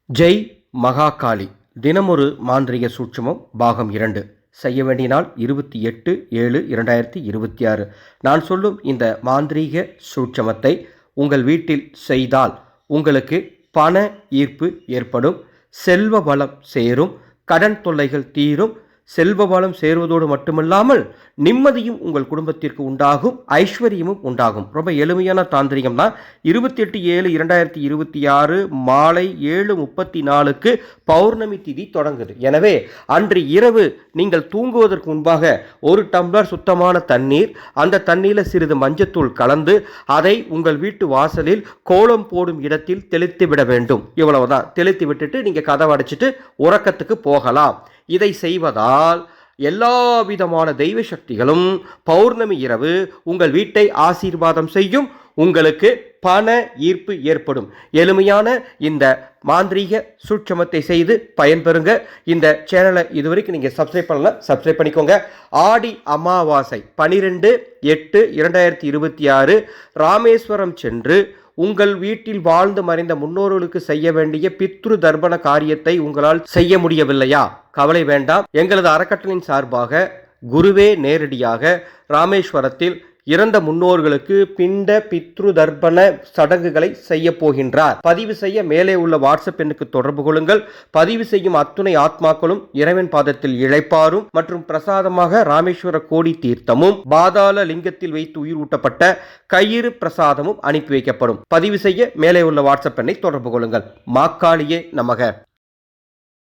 ஜெய் மகாகாளி தினமொரு மாந்திரிக சூட்சமம் பாகம் 2. செய்ய வேண்டிய நாள் 28/7/2026. நான் சொல்லும் இந்த மாந்திரீக சூட்சமத்தை உங்கள் வீட்டில் செய்தால் உங்களுக்கு பண ஈர்ப்பு ஏற்படும், செல்வ வளம் சேரும், கடன் தொல்லைகள் தீரும். செல்வ வளம் சேருவதோடு மட்டுமில்லாமல் நிம்மதியும் உங்கள் குடும்பத்திற்கு உண்டாகும், ஐஸ்வர்யமும் உண்டாகும். ரொம்ப எளிமையான தாந்திரிகம் தான். 28/7/2026 மாலை 7:34 பௌர்ணமி திதி தொடங்குது. எனவே அன்று இரவு நீங்கள் தூங்குவதற்கு முன்பாக ஒரு டம்ளர் சுத்தமான தண்ணீர், அந்த தண்ணீரில் சிறிது மஞ்சத்தூள் கலந்து அதை உங்கள் வீட்டு வாசலில் கோலம் போடும் இடத்தில் தெளித்து விட வேண்டும். இவ்வளவுதான். தெளித்து விட்டுட்டு நீங்கள் கதவை அடைச்சிட்டு உறக்கத்துக்கு போகலாம். இதை செய்வதால் எல்லா விதமான தெய்வ சக்திகளும் பௌர்ணமி இரவு உங்கள் வீட்டை ஆசீர்வாதம் செய்யும். உங்களுக்கு பண ஈர்ப்பு ஏற்படும். எளிமையான இந்த மாந்திரீக சூட்சமத்தை செய்து பயன்பெறுங்க. இந்த சேனலை இதுவரைக்கும் நீங்கள் சப்ஸ்கிரைப் பண்ணலாம், சப்ஸ்கிரைப் பண்ணிக்கோங்க. ஆடி அமாவாசை 12/8/2026 ராமேஸ்வரம் சென்று உங்கள் வீட்டில் வாழ்ந்து மறைந்த முன்னோர்களுக்கு செய்ய வேண்டிய பித்ரு தர்ப்பண காரியத்தை உங்களால் செய்ய முடியவில்லையா? கவலை வேண்டாம். எங்களது அறக்கட்டளையின் சார்பாக குருவே நேரடியாக ராமேஸ்வரத்தில் இறந்த முன்னோர்களுக்கு பிண்ட பித்ரு தர்ப்பண சடங்குகளை செய்ய போகின்றார். பதிவு செய்ய மேலே உள்ள வாட்ஸ்அப் எண்ணுக்கு தொடர்பு கொள்ளுங்கள். பதிவு செய்யும் அத்துணை ஆத்மாக்களும் இறைவன் பாதத்தில் இழைப்பாரும் மற்றும் பிரசாதமாக ராமேஸ்வர கோடி தீர்த்தமும் பாதாள லிங்கத்தில் வைத்து உயிர் ஊட்டப்பட்ட கயிறு பிரசாதமும் அனுப்பி வைக்கப்படும். பதிவு செய்ய மேலே உள்ள வாட்ஸ்அப் எண்ணை தொடர்பு கொள்ளுங்கள். மாக்காளியே நமக.